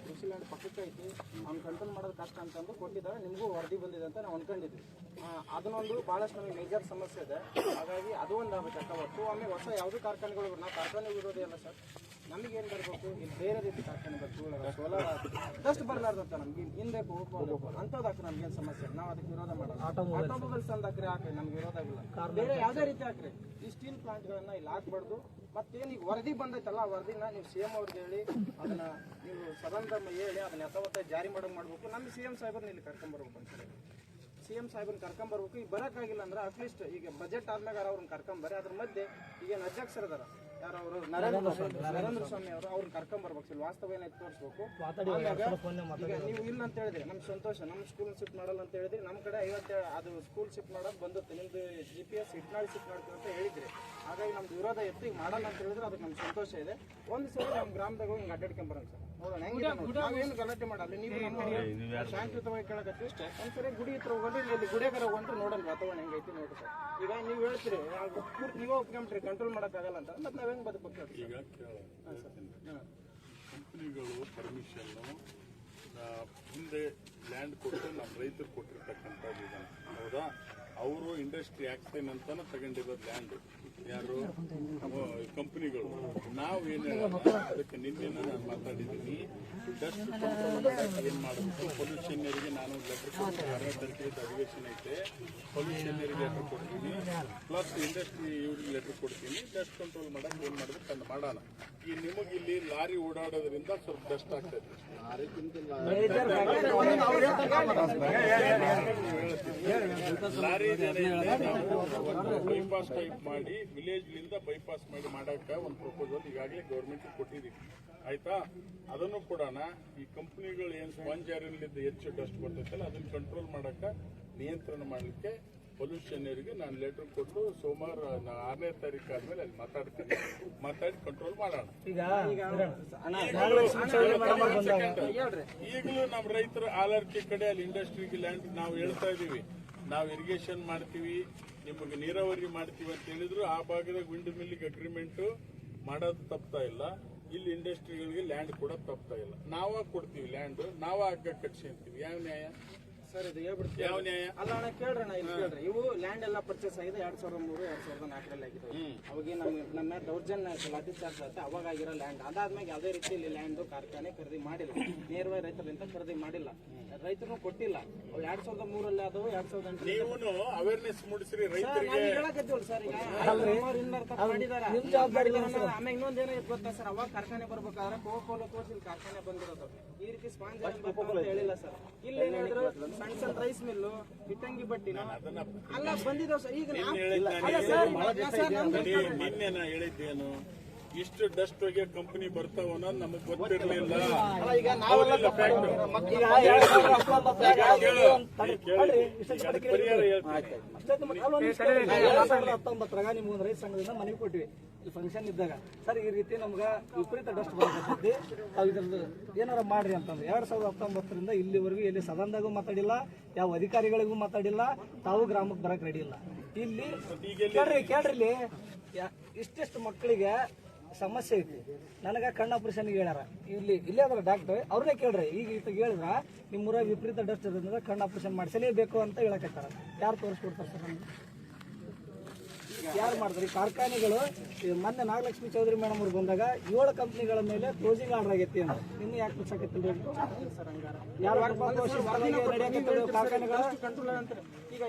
ಕೃಷಿ ಲ್ಯಾಂಡ್ ಪಕ್ಕಕ್ಕೆ ಐತಿ, ಅವ್ನು ಕಂಟ್ರೋಲ್ ಮಾಡೋದು ಕಷ್ಟ ಅಂತಂದು ಕೊಟ್ಟಿದ್ದಾರೆ. ನಿಮಗೂ ವರದಿ ಬಂದಿದೆ ಅಂತ ನಾವು ಅನ್ಕೊಂಡಿದ್ವಿ. ಅದನ್ನೊಂದು ಭಾಳಷ್ಟು ನಮಗೆ ಮೇಜರ್ ಸಮಸ್ಯೆ ಇದೆ. ಹಾಗಾಗಿ ಅದು ಒಂದು ಆಗಬೇಕು. ಹೊತ್ತು ಆಮೇಲೆ ಹೊಸ ಯಾವುದೂ ಕಾರ್ಖಾನೆಗಳು ನಾವು ಕಾರ್ಖಾನೆ ಇರೋದೇ ಅಲ್ಲ ಸರ್. ನಮಗೇನು ಬರಬೇಕು, ಇಲ್ಲಿ ಬೇರೆ ರೀತಿ ಕಾರ್ಖಾನೆ ಬರ್ತೀವಿ, ಸೋಲಾರ್ ಡಸ್ಟ್ ಬರಲಾರ್ದಂತ ನಮ್ಗೆ ಹಿಂದೆ ಹೋಗ್ಬೇಕು ಅಂಥದ್ದು ನಮ್ಗೇನು ಸಮಸ್ಯೆ. ನಾವು ಅದಕ್ಕೆ ವಿರೋಧ ಮಾಡೋದು. ಆಟೋಮೊಬೈಲ್ಸ್ ಅಂದ್ ಹಾಕ್ರಿ ಹಾಕ್ರಿ, ನಮ್ಗೆ ವಿರೋಧ ಆಗಿಲ್ಲ. ಬೇರೆ ಯಾವುದೇ ರೀತಿ ಹಾಕ್ರಿ, ಈ ಸ್ಟೀಲ್ ಪ್ಲಾಂಟ್ಗಳನ್ನ ಇಲ್ಲಿ ಹಾಕ್ಬಾರ್ದು. ಮತ್ತೇನು ಈಗ ವರದಿ ಬಂದೈತಲ್ಲ, ಆ ವರದಿನ ನೀವು CM ಅವ್ರಿಗೆ ಹೇಳಿ ಅದನ್ನ ನೀವು ಸದನದ ಹೇಳಿ ಅದನ್ನ ಯಥಾವತ್ತ ಜಾರಿ ಮಾಡಬೇಕು. ನಮ್ಗೆ CM ಸಾಹೇಬ್ರನ್ನ ಇಲ್ಲಿ ಕರ್ಕೊಂಡ್ಬರ್ಬೇಕು ಅಂತಾರೆ. CM ಸಾಹೇಬ್ರನ್ನ ಕರ್ಕೊಂಡ್ಬರ್ಬೇಕು. ಈಗ ಬರೋಕ್ಕಾಗಿಲ್ಲ ಅಂದ್ರೆ ಅಟ್ಲೀಸ್ಟ್ ಈಗ ಬಜೆಟ್ ಆದ್ಮೇಲೆ ಅವ್ರನ್ನ ಕರ್ಕೊಂಬರ್ರಿ. ಅದ್ರ ಮಧ್ಯೆ ಈಗೇನು ಅಧ್ಯಕ್ಷರದಾರ ಯಾರು ಅವರು ನರೇಂದ್ರ ಸ್ವಾಮಿ ಅವರು ಅವ್ರನ್ನ ಕರ್ಕೊಂಬರ್ಬೇಕು. ಇಲ್ಲಿ ವಾಸ್ತವ ಏನೈತೆ ತೋರಿಸ್ಬೇಕು. ಈಗ ನೀವು ಇಲ್ಲ ಅಂತ ಹೇಳಿದ್ರಿ, ನಮ್ಗೆ ಸಂತೋಷ. ನಮ್ಮ ಸ್ಕೂಲ್ ಶಿಫ್ಟ್ ಮಾಡಲ್ಲ ಅಂತ ಹೇಳಿದ್ರಿ. ನಮ್ಮ ಕಡೆ 50 ಅದು ಸ್ಕೂಲ್ ಶಿಫ್ಟ್ ಮಾಡೋದು ಬಂದುತ್ತೆ. ನಿಮ್ದು GPS ಇಟ್ನಾಳಿ ಶಿಫ್ಟ್ ಮಾಡ್ತೀವಿ ಅಂತ ಹೇಳಿದ್ರಿ. ಹಾಗಾಗಿ ನಮ್ದು ವಿರೋಧ ಎತ್ತು ಈಗ ಮಾಡಲ್ಲ ಅಂತ ಹೇಳಿದ್ರೆ ಅದಕ್ಕೆ ನಮ್ಗೆ ಸಂತೋಷ ಇದೆ. ಒಂದು ಸರಿ ನಮ್ಮ ಗ್ರಾಮದಾಗ ಹಿಂಗೆ ಅಡ್ಡಾಡ್ಕೊಂಬರೋಣ ಸರ್, ನೋಡೋಣ ಹೆಂಗಿದೆ. ನಾವೇನು ಗಲಾಟೆ ಮಾಡಲ್ಲ, ನೀವು ನಮ್ಮ ಶಾಂತಿಯುತವಾಗಿ ಕೇಳಕತ್ತೀವಿ ಅಷ್ಟೇ. ಒಂದ್ಸರಿ ಗುಡಿ ಹತ್ರ ಹೋಗೋದು, ಇಲ್ಲಿ ಗುಡಿಯಾಗಾರ ಹೋಗ್ರಿ, ನೋಡೋಣ ವಾತಾವರಣ ಹೆಂಗೈತಿ ನೋಡ್ರಿ ಸರ್. ಈಗ ನೀವು ಹೇಳ್ತೀರಿ ನೀವೇ ಒಪ್ಕೊಂಡ್ರಿ ಕಂಟ್ರೋಲ್ ಮಾಡೋಕ್ಕಾಗಲ್ಲ ಅಂತ, ಮತ್ತೆ ನಾವು ಹೆಂಗೆ ಬದುಕಬೇಕು? ಈಗ ಕಂಪನಿಗಳು ಪರ್ಮಿಷನ್ ಹಿಂದೆ ಲ್ಯಾಂಡ್ ಕೊಟ್ಟು ನಮ್ಮ ರೈತರು ಕೊಟ್ಟಿರ್ತಕ್ಕಂಥದ್ದು ಇದನ್ನು, ಹೌದಾ? ಅವರು ಇಂಡಸ್ಟ್ರಿ ಆಕ್ಸಿನ್ ಅಂತಾನೆ ತಗೊಂಡಿರೋದು ಲ್ಯಾಂಡ್. ಯಾರು? ಕಂಪನಿಗಳು. ನಾವೇನು ಅದಕ್ಕೆ ನಿನ್ನೆ ನಾನು ಮಾತಾಡಿದ್ದೀನಿ. ಡಸ್ಟ್ ಕಂಟ್ರೋಲ್ ಏನು ಮಾಡಬೇಕು, ಪೊಲ್ಯೂಷನ್ನರಿಗೆ ನಾನು ಲೆಟರ್ ಕೊಡ್ತೀನಿ. 6ನೇ ತಾರೀಕಿಗೆ ಅಧಿವೇಶನ ಐತೆ, ಪೊಲ್ಯೂಷನ್ನರಿಗೆ ಲೆಟರ್ ಕೊಡ್ತೀನಿ, ಪ್ಲಸ್ ಇಂಡಸ್ಟ್ರಿ ಇವ್ರಿಗೆ ಲೆಟರ್ ಕೊಡ್ತೀನಿ. ಡಸ್ಟ್ ಕಂಟ್ರೋಲ್ ಮಾಡಕ್ಕೆ ಏನು ಮಾಡಬೇಕು ಅಂತ ಮಾಡೋಣ. ಈ ನಿಮಗೆ ಇಲ್ಲಿ ಲಾರಿ ಓಡಾಡೋದ್ರಿಂದ ಸ್ವಲ್ಪ ಡಸ್ಟ್ ಆಗ್ತದೆ. ಲಾರಿ ಬೈಪಾಸ್ ಟೈಪ್ ಮಾಡಿ ವಿಲೇಜ್ಲಿಂದ ಬೈಪಾಸ್ ಮಾಡಿ ಮಾಡಕ್ಕೆ ಒಂದು ಪ್ರಪೋಸಲ್ ಈಗಾಗಲೇ ಗೌರ್ಮೆಂಟ್ ಕೊಟ್ಟಿದ್ದೀವಿ, ಆಯ್ತಾ? ಅದನ್ನು ಕೊಡೋಣ. ಈ ಕಂಪ್ನಿಗಳು ಏನು ಸ್ಪಾಂಜ್ ಏರಿಯಾಲಿಂದ ಹೆಚ್ಚು ಡಸ್ಟ್ ಬರ್ತೈತಲ್ಲ ಅದನ್ನು ಕಂಟ್ರೋಲ್ ಮಾಡಕ್ಕೆ, ನಿಯಂತ್ರಣ ಮಾಡಲಿಕ್ಕೆ ಪೊಲ್ಯೂಷನ್ನರಿಗೆ ನಾನು ಲೆಟರ್ ಕೊಟ್ಟು ಸೋಮವಾರ 6ನೇ ತಾರೀಕು ಆದ್ಮೇಲೆ ಅಲ್ಲಿ ಮಾತಾಡಿ ಕಂಟ್ರೋಲ್ ಮಾಡೋಣ. ಈಗಲೂ ನಮ್ಮ ರೈತರ ಆಲರ್ಜಿ ಕಡೆ ಅಲ್ಲಿ ಇಂಡಸ್ಟ್ರಿಗೆ ಲ್ಯಾಂಡ್ ನಾವು ಹೇಳ್ತಾ ಇದೀವಿ, ನಾವು ಇರಿಗೇಷನ್ ಮಾಡ್ತೀವಿ, ನಿಮಗೆ ನೀರಾವರಿ ಮಾಡ್ತೀವಿ ಅಂತ ಹೇಳಿದ್ರು. ಆ ಭಾಗದಾಗ ವಿಂಡ್ ಮಿಲ್ಲಿಗೆ ಅಗ್ರಿಮೆಂಟ್ ಮಾಡೋದು ತಪ್ತಾ ಇಲ್ಲ, ಇಲ್ಲಿ ಇಂಡಸ್ಟ್ರಿಗಳಿಗೆ ಲ್ಯಾಂಡ್ ಕೂಡ ತಪ್ತಾ ಇಲ್ಲ. ನಾವಾಗ ಕೊಡ್ತೀವಿ ಲ್ಯಾಂಡ್, ನಾವ ಹಗ್ಗ ಕಟ್ಸ್ಕೊಂತೀವಿ. ಯಾವ ನ್ಯಾಯ ಸರ್? ಇದು ಹೇಳ್ಬಿಡ್ತೀವಿ. ಯಾವ ನ್ಯಾಯ? ಅಲ್ಲ ಅಣ್ಣ ಕೇಳ್ರಣ್ಣ, ಇಲ್ಲಿ ಕೇಳ್ರಿ. ಇವು ಲ್ಯಾಂಡ್ ಎಲ್ಲ ಪರ್ಚೇಸ್ ಆಗಿದೆ 2003, 2004 ಆಗಿದ್ದಾವೆ. ಅವಾಗ ನಮ್ಮ ದೌರ್ಜನ್ಯ ಲಾಠಿಚಾರ್ಜ್ ಆಗುತ್ತೆ, ಅವಾಗ ಆಗಿರೋ ಲ್ಯಾಂಡ್. ಅದಾದ್ಮೇಲೆ ಯಾವುದೇ ರೀತಿ ಇಲ್ಲಿ ಲ್ಯಾಂಡ್ ಕಾರ್ಖಾನೆ ಖರೀದಿ ಮಾಡಿಲ್ಲ, ನೇರವಾಗಿ ರೈತರಿಂದ ಖರೀದಿ ಮಾಡಿಲ್ಲ, ರೈತರು ಕೊಟ್ಟಿಲ್ಲ. ಅವು 2003 ಆದವು, 2008 ನೀವು ಅವೇರ್ನೆಸ್ ಮೂಡಿಸ್ರಿ ರೈತರಿಗೆ. ಹೇಳಕತ್ತೀವಲ್ಲ ಸರ್, ಈಗ ಮಾಡಿದಾರೆ. ಆಮೇಲೆ ಇನ್ನೊಂದೇನೋ ಗೊತ್ತಾ ಸರ್, ಅವಾಗ ಕಾರ್ಖಾನೆ ಬರ್ಬೇಕಾದ್ರೆ ಕೋಕೋಲ ತೋರಿಸಿ ಇಲ್ಲಿ ಕಾರ್ಖಾನೆ ಬಂದಿರೋದು. ಈ ರೀತಿ ಸ್ಪಾಂಜ್ ಹೇಳಿಲ್ಲ ಸರ್. ಇಲ್ಲಿ ಏನಾದ್ರು ಸಣ್ಣ ಸಣ್ಣ ರೈಸ್ ಮಿಲ್ಲು, ಇಟ್ಟಂಗಿ ಬಟ್ಟಿನ ಅಲ್ಲ ಬಂದಿದ್ದಾವ ಸರ್. ಈಗ ನಿನ್ನೆ ನಾ ಹೇಳಿದ್ದೇನು, ಇಷ್ಟು ಡಸ್ಟ್ ಹೋಗಿ ಕಂಪನಿ ಬರ್ತಾವ ಅನ್ನೋದು ನಮಗ್ ಗೊತ್ತಿರ್ಲಿಲ್ಲ. 19 ನಿಮ್ಗೊಂದು ರೈತ ಸಂಘದಿಂದ ಮನವಿ ಕೊಟ್ಟಿವಿ ಇಲ್ಲಿ ಫಂಕ್ಷನ್ ಇದ್ದಾಗ. ಸರ್ ಈ ರೀತಿ ನಮ್ಗೆ ವಿಪರೀತ ಡಸ್ಟ್ ಬರಕತ್ತೈತಿ, ತಾವು ಇದ್ರದ್ದು ಏನಾರ ಮಾಡ್ರಿ ಅಂತಂದ್ರೆ 2019ರಿಂದ ಇಲ್ಲಿವರೆಗೂ ಎಲ್ಲಿ ಸದನದಾಗೂ ಮಾತಾಡಿಲ್ಲ, ಯಾವ ಅಧಿಕಾರಿಗಳಿಗೂ ಮಾತಾಡಿಲ್ಲ, ತಾವು ಗ್ರಾಮಕ್ಕೆ ಬರಕ್ ರೆಡಿ ಇಲ್ಲ. ಇಲ್ಲಿ ಕೇಳ್ರಿ ಇಲ್ಲಿ ಇಷ್ಟೆಷ್ಟು ಮಕ್ಕಳಿಗೆ ಸಮಸ್ಯೆ ಐತಿ. ನನಗೆ ಕಣ್ಣು ಆಪರೇಷನ್ಗೆ ಹೇಳ್ಯಾರ, ಇಲ್ಲೇ ಅದ್ರ ಡಾಕ್ಟರ್, ಅವ್ರನ್ನೇ ಕೇಳ್ರಿ. ಈಗ ಹೇಳಿದ್ರ ನಿಮ್ಮೂರ ವಿಪರೀತ ಡಸ್ಟ್ ಇರೋದ್ರಿಂದ ಕಣ್ಣು ಆಪರೇಷನ್ ಮಾಡಿಸಲೇಬೇಕು ಅಂತ ಹೇಳಕತ್ತಾರ. ಯಾರು ತೋರಿಸ್ಕೊಡ್ತಾರೆ ಸರ್? ನಮ್ಗೆ ಯಾರು ಮಾಡ್ತಾರೆ? ಈ ಕಾರ್ಖಾನೆಗಳು ಮೊನ್ನೆ ನಾಗಲಕ್ಷ್ಮಿ ಚೌಧರಿ ಮೇಡಮ್ ಅವ್ರು ಬಂದಾಗ 7 ಕಂಪ್ನಿಗಳ ಮೇಲೆ ಕ್ಲೋಸಿಂಗ್ ಆರ್ಡರ್ ಆಗೈತಿ ಅಂತ. ನಿನ್ನೆ ಯಾಕೆ ಮುಚ್ಚಾಕತ್ತಿಲ್ಲ? ಯಾರು ಕಾರ್ಖಾನೆಗಳು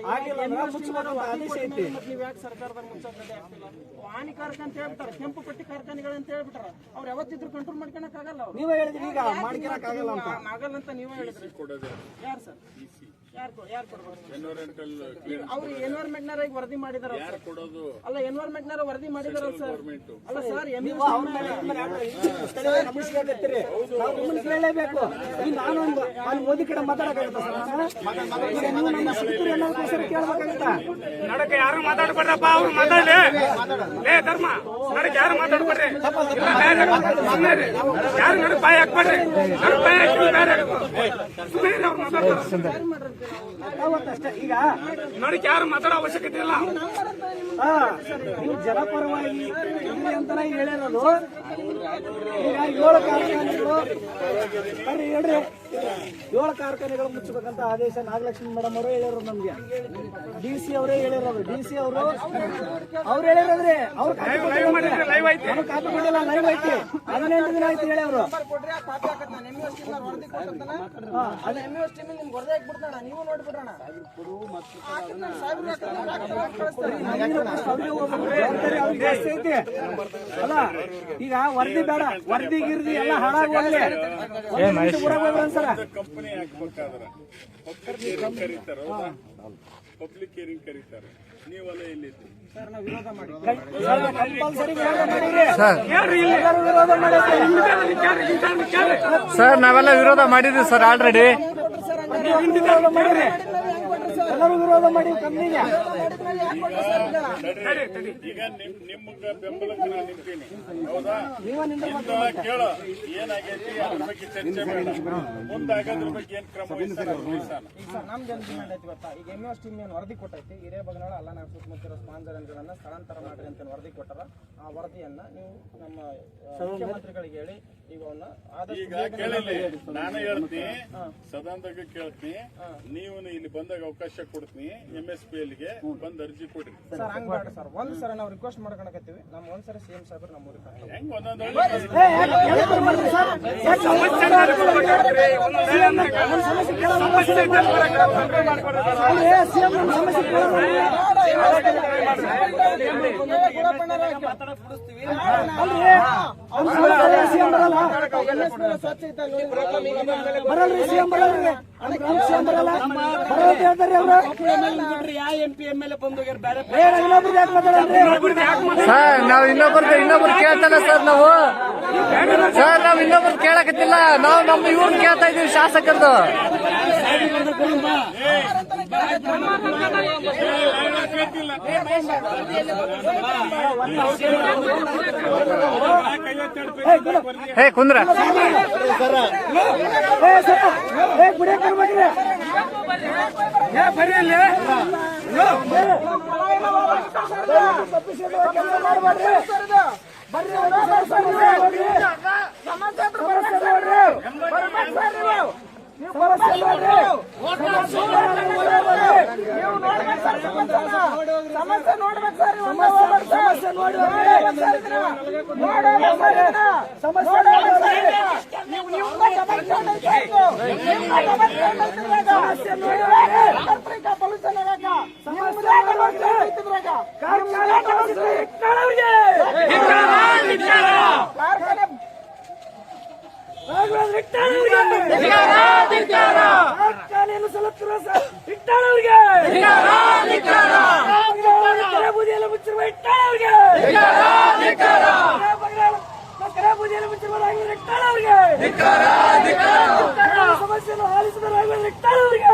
ಆದೇಶ ಐತಿ. ನೀವು ಯಾಕೆ ಸರ್ಕಾರದಾಗ ಮುಚ್ಚಾಕತ್ತೆ ಆಗ್ತಿಲ್ಲ? ಹಾನಿಕಾರಕ ಅಂತ ಹೇಳ್ಬಿಟ್ಟಾರೆ, ಕೆಂಪು ಪಟ್ಟಿ ಕಾರ್ಖಾನೆಗಳು ಅಂತ ಹೇಳ್ಬಿಟ್ಟಾರ. ಅವ್ರು ಯಾವತ್ತಿದ್ರು ಕಂಟ್ರೋಲ್ ಮಾಡ್ಕೊಳಕ್ ಆಗಲ್ಲ. ನೀವೇ ಹೇಳಿದ್ರಿ ಈಗ ಮಾಡ್ಕೊಳಕ್ ಆಗಲ್ಲ ಅಂತ. ಆಗಲ್ಲ ಅಂತ ನೀವೇ ಹೇಳಿದ್ರಿ. ಯಾರು ಸರ್? ಯಾರು ಕೊಡ್ಬೇಕು ಎನ್ವಿರಾನ್ಮೆಂಟಲ್ ಕ್ಲಿಯರೆನ್ಸ್ ಅವ್ರು ಎನ್ವೈರ್ಮೆಂಟ್ನಾರ ಈಗ ವರದಿ ಮಾಡಿದಾರ ಯಾರು ಕೊಡೋದು? ಅಲ್ಲ ಎನ್ವೈರ್ಮೆಂಟ್ನಾರ ವರದಿ ಮಾಡಿದಾರ ಸರ್ ಗೌರ್ಮೆಂಟ್ ಅಲ್ಲ ಸರ್ ಕೇಳಲೇಬೇಕು. ಈಗ ನಾನೊಂದು ಅಲ್ಲಿ ಮೋದಿ ಕಡೆ ಮಾತಾಡಕ್ಕಾಗತ್ತ ಸರ್? ನೀವು ನಮ್ಮ ಶಿಕ್ಷಕರು ಏನಾದ್ರು ಕೇಳಬೇಕಾಗತ್ತ? ನಡಕ್ಕೆ ಯಾರು ಮಾತಾಡ್ಬೇಡ್ರಪ್ಪ, ಅವ್ರು ಮಾತಾಡ್ಲಿ. ಲೇ ಧರ್ಮ, ನಡಕ್ಕೆ ಯಾರು ಮಾತಾಡ್ಬೇಡ್ರಿ. ಯಾರು ನಡಕ್ ಬಾಯಿ ಹಾಕ್ಬೇಡ್ರಿ. ನಡಕ್ ಬಾಯಿ ಹಾಕಿ ಬೇರೆ ಅವ್ರು ಮಾತಾಡ್ತಾರೆ. ಅವತ್ತಷ್ಟೇ. ಈಗ ನಡಕ್ಕೆ ಯಾರು ಮಾತಾಡೋ ಅವಶ್ಯಕತೆ ಇಲ್ಲ. ನೀವು ಜನಪರವಾಗಿ ಇಲ್ಲಿ ಅಂತ ಹೇಳಿರೋದು. ಈಗ 7 ಕಾರ್ಖಾನೆಗಳು ಬರ್ರಿ ಹೇಳ್ರಿ, 7 ಕಾರ್ಖಾನೆಗಳು ಮುಚ್ಚಬೇಕಂತ ಆದೇಶ ನಾಗಲಕ್ಷ್ಮಿ ಮೇಡಮ್ ಅವರು ಹೇಳಿರೋದು ನಮ್ಗೆ. DC ಅವರೇ ಹೇಳಿರೋದು. DC ಅವರು ಹೇಳಿರೋದ್ರಿ. ಅವ್ರು ಕಾಪಿ ಕೊಟ್ಟಿಲ್ಲ, ಲೈವ್ ಐತಿ. 18 ದಿನ ಆಯ್ತು ಹೇಳಿ ಅವರು. ಕೊಡ್ರಿ ಕಾಪಿ ಹಾಕತ್ ನಾನು MUST ವರದಿ ಕೊಟ್ಟಂತಾನ ಅಲ್ಲ MUST ನಿಮ್ಗೆ ವರದಿ ಹಾಕ್ಬಿಡ್ತಾನ, ನೀವು ನೋಡ್ಬಿಡ್ರಣ. ಅಲ್ಲ ಈಗ ವರದಿ ಬೇಡ, ವರದಿ ಗಿರ್ದಿ ಎಲ್ಲ ಹಾಳಾಗೋಗ್ಲಿ. ಸರ ಕಂಪನಿ ಹಾಕ್ಬೇಕಾದ್ರೆ ಪಬ್ಲಿಕ್ ಹಿಯರಿಂಗ್ ಕರೀತಾರೆ. ಹೌದಾ? ಪಬ್ಲಿಕ್ ಹಿಯರಿಂಗ್ ಕರೀತಾರೆ. ನೀವೆಲ್ಲ ಎಲ್ಲಿದ್ದೀರಿ? ಸರ್ ನಾವು ವಿರೋಧ ಮಾಡಿ ಕಂಪಲ್ಸರಿ ವಿರೋಧ ಮಾಡಿರಿ ಸರ್. ನಾವೆಲ್ಲ ವಿರೋಧ ಮಾಡಿದ್ವಿ ಸರ್ ಆಲ್ರೆಡಿ. ಎಲ್ಲರೂ ವಿರೋಧ ಮಾಡಿ ಕಂಪ್ನಿಗೆ. ಈಗ ನಿಮ್ಗ ಬೆಂಬಲಕ್ಕೆ ನಾನು ನಿಂತೀನಿ. ಹೌದಾ? ನಿಮ್ದ ಕೇಳು ಏನಾಗೈತಿ, ಅದ್ರ ಬಗ್ಗೆ ಚರ್ಚೆ ಬೇಡ. ಮುಂದಾಗೋದ್ರ ಬಗ್ಗೆ ಏನ್ ಕ್ರಮ ವಹಿಸ್ತಾರ ವಹಿಸೋಣ. ನಮ್ದು ಏನು ಡಿಮ್ಯಾಂಡ್ ಐತಿ ಗೊತ್ತಾ? ಈಗ MUST ಏನು ವರದಿ ಕೊಟ್ಟೈತಿ, ಹಿರೇಬಗನಾಳ ಅಲ್ಲ ನಾವು ಸುತ್ತಮುತ್ತಿರೋ ಸ್ಪಾನ್ಸರ್ಗಳನ್ನ ಸ್ಥಳಾಂತರ ಮಾಡ್ರಿ ಅಂತ ವರದಿ ಕೊಟ್ಟಾರ. ಆ ವರದಿಯನ್ನ ನೀವು ನಮ್ಮ ಮುಖ್ಯಮಂತ್ರಿಗಳಿಗೆ ಹೇಳಿ ಈಗ ಈಗ ಕೇಳಿಲ್ಲ, ನಾನು ಹೇಳ್ತೀನಿ, ಸದನದಾಗ ಕೇಳ್ತೀನಿ. ನೀವು ಇಲ್ಲಿ ಬಂದಾಗ ಅವಕಾಶ ಕೊಡ್ತೀನಿ. MSP ಅಲ್ಲಿಗೆ ಬಂದ್ ಅರ್ಜಿ ಕೊಡ್ರಿ ಸರ್. ಹಂಗ್ ಬೇಡ ಸರ್, ಒಂದ್ ಸರಿ ನಾವು ರಿಕ್ವೆಸ್ಟ್ ಮಾಡ್ಕೊಳಕತ್ತೀವಿ. ನಮ್ ಒಂದ್ಸರಿ CM ಸಾಹೇಬ್ರು ನಮ್ಮ ಊರಿಗೆ ಕರ್ಕೊಂಡು ಹೆಂಗ್ ಒಂದೊಂದು ಸ್ವಚ್ಛ ಐತೆ ಬರಲ್ರಿ ಸಿಎಂ ಬರಲ್ರಿ ಸಿಎಂ ಬರಲ್ಲ ಬರೋದು ಹೇಳ್ತಾರ್ರಿ ಅವ್ರು. ಯಾವ MP MLA ಬಂದೋಗ್ಯಾರ ಬೇರೆ ಇನ್ನೊಬ್ರಿಗೆ ಯಾಕೆ ಮಾತಾಡಲ್ರಿ ಸರ್? ನಾವು ಇನ್ನೊಬ್ರು ಕೇಳ್ತಲ್ಲ ಸರ್. ನಾವು ಇನ್ನೊಬ್ರು ಕೇಳಕತ್ತಿಲ್ಲ. ನಾವು ನಮ್ಮ ಇವ್ರನ್ನ ಕೇಳ್ತಾ ಇದೀವಿ, ಶಾಸಕರದು. ಹೇ ಕುಂದ್ರ ಸಮಸ್ಯೆ ನೋಡ್ಬೇಕು ಸರ್. ಕಾರ್ಖಾನೆಯನ್ನು ಸಲುತ್ತಿರುವ ಇಟ್ಟಾಳವ್ರಿಗೆ, ಬೂದಿಯಲ್ಲಿ ಮುಚ್ಚಿರುವ ಇಟ್ಟಾಳವ್ರಿಗೆ, ಬೂದಿಯಲ್ಲಿ ಮುಚ್ಚಿರುವ ಇಟ್ಟಾಳವ್ರಿಗೆ, ಸಮಸ್ಯೆಯನ್ನು ಆಲಿಸಿದ ಇಟ್ಟಾಳವ್ರಿಗೆ